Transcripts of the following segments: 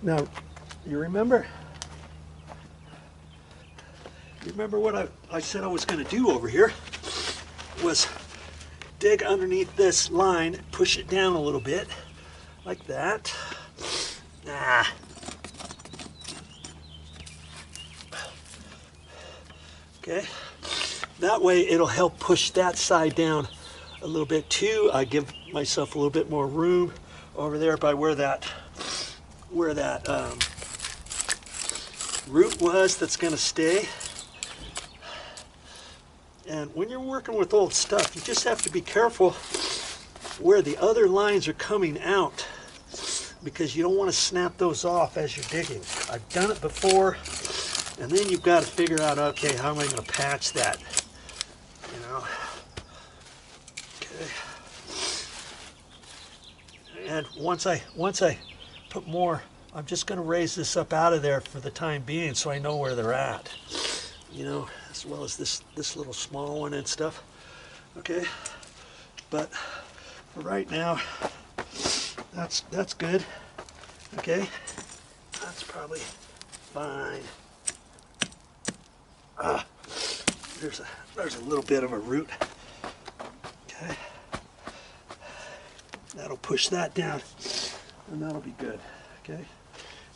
Now, you remember what I said I was going to do over here was dig underneath this line, push it down a little bit, like that. Okay, that way it'll help push that side down a little bit too. I give myself a little bit more room over there by where that root was that's going to stay. And when you're working with old stuff, you just have to be careful where the other lines are coming out, because you don't want to snap those off as you're digging. I've done it before, and then you've got to figure out, okay, how am I going to patch that? You know? Okay. And once I put more, I'm just going to raise this up out of there for the time being, so I know where they're at. You know, as well as this little small one and stuff. Okay, but for right now, that's good. Okay, that's probably fine. There's a little bit of a root. Okay, that'll push that down, and that'll be good. Okay,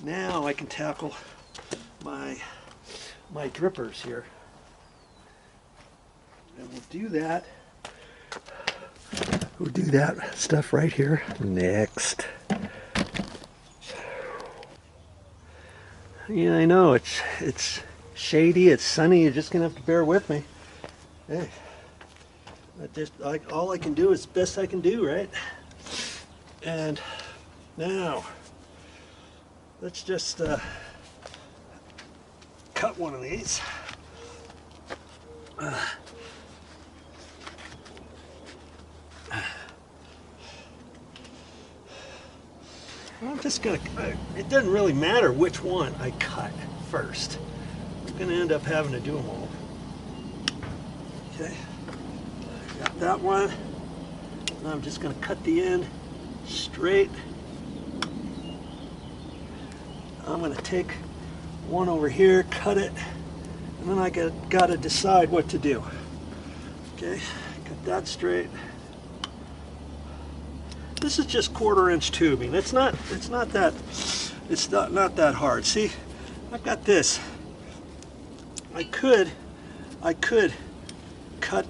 now I can tackle my drippers here, and we'll do that stuff right here next. Yeah, I know it's shady, it's sunny, you're just gonna have to bear with me. Hey, all I can do is the best I can do, right? And now let's just cut one of these. I'm just gonna, it doesn't really matter which one I cut first. I'm gonna end up having to do them all. Okay, got that one. Now I'm just gonna cut the end straight. I'm gonna take one over here, cut it, and then I gotta decide what to do. Okay, cut that straight. This is just 1/4 inch tubing. It's not that hard. See, I've got this. I could cut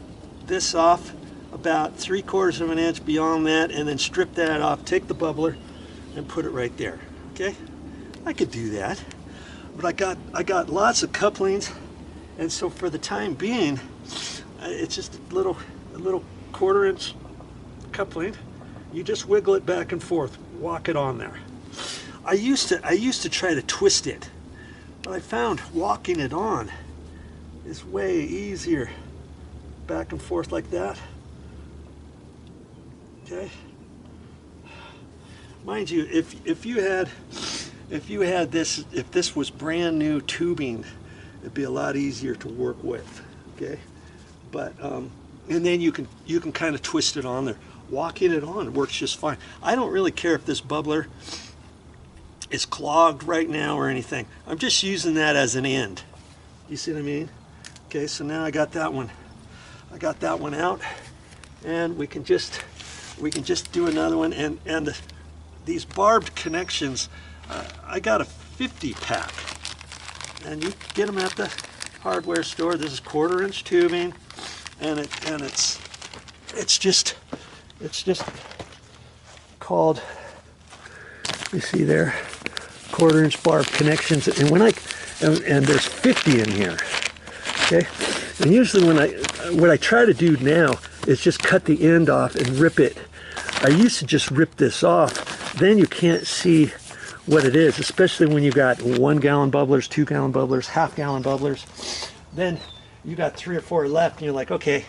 this off about 3/4 of an inch beyond that, and then strip that off, take the bubbler, and put it right there. Okay, I could do that. But I got lots of couplings, and so for the time being, it's just a little 1/4 inch coupling. You just wiggle it back and forth, walk it on there. I used to try to twist it, but I found walking it on is way easier. Back and forth like that. Okay. Mind you, if you had this, if this was brand new tubing, it'd be a lot easier to work with. Okay, but and then you can kind of twist it on there. Walking it on works just fine. I don't really care if this bubbler is clogged right now or anything. I'm just using that as an end. You see what I mean? Okay, so now I got that one. I got that one out, and we can just do another one. And these barbed connections, I got a 50 pack, and you get them at the hardware store. This is 1/4 inch tubing, and it's just called, you see there, 1/4 inch barbed connections. And and there's 50 in here. Okay, and usually what I try to do now is just cut the end off and rip it. I used to just rip this off. Then you can't see what it is, especially when you got 1 gallon bubblers, 2 gallon bubblers, half-gallon bubblers. Then you got 3 or 4 left, and you're like, okay,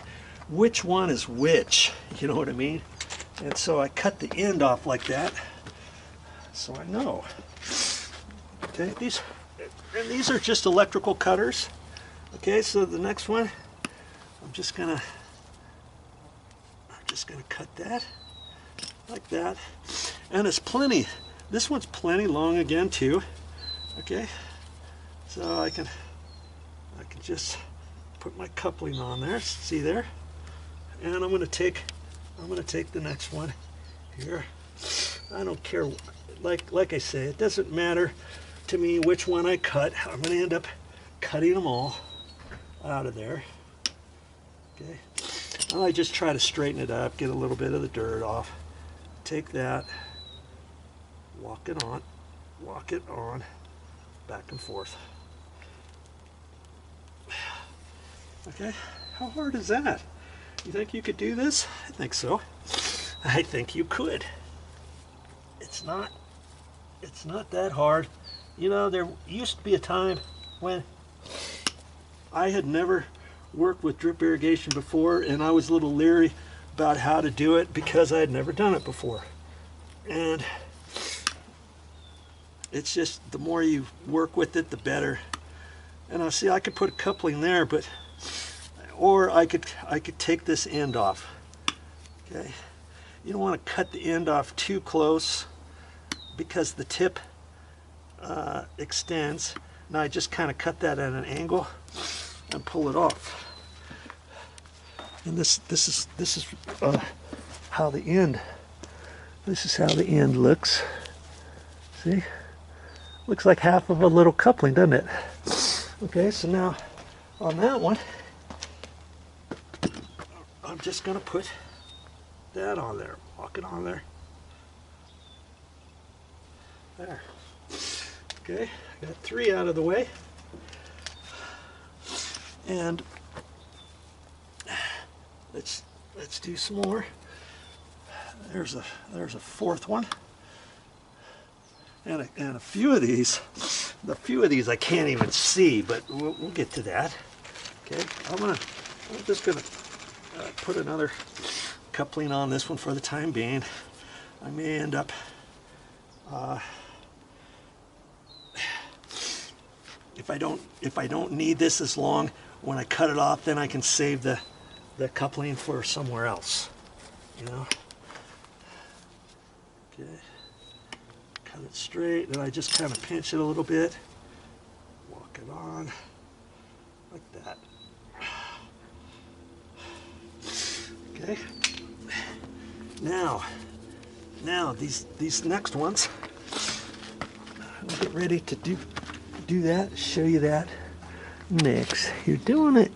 which one is which? You know what I mean? And so I cut the end off like that, so I know. Okay, these are just electrical cutters. Okay, so the next one, I'm just gonna cut that like that, and there's This one's plenty long again too. Okay, so I can just put my coupling on there. See there? And I'm gonna take the next one here. I don't care. Like I say, it doesn't matter to me which one I cut. I'm gonna end up cutting them all out of there. Okay. I just try to straighten it up, get a little bit of the dirt off. Take that, walk it on, back and forth. Okay, how hard is that? You think you could do this? I think so. I think you could. It's not that hard. You know, there used to be a time when I had never worked with drip irrigation before, and I was a little leery about how to do it because I had never done it before. And it's just the more you work with it, the better. And I see I could put a coupling there, but or I could take this end off. Okay, you don't want to cut the end off too close because the tip extends. Now I just kind of cut that at an angle and pull it off. And this is how the end. This is how the end looks. See, looks like half of a little coupling, doesn't it? Okay, so now on that one, I'm just gonna put that on there. Walk it on there. There. Okay, got 3 out of the way. And let's do some more. There's a 4th one. And a few of these, I can't even see, but we'll get to that. Okay, I'm just gonna put another coupling on this one for the time being. I may end up if I don't need this as long, when I cut it off, then I can save the coupling for somewhere else. You know. Okay. Cut it straight, and I just kind of pinch it a little bit. Walk it on like that. Okay. Now these next ones, I'll get ready to do that. Show you that next. You're doing it.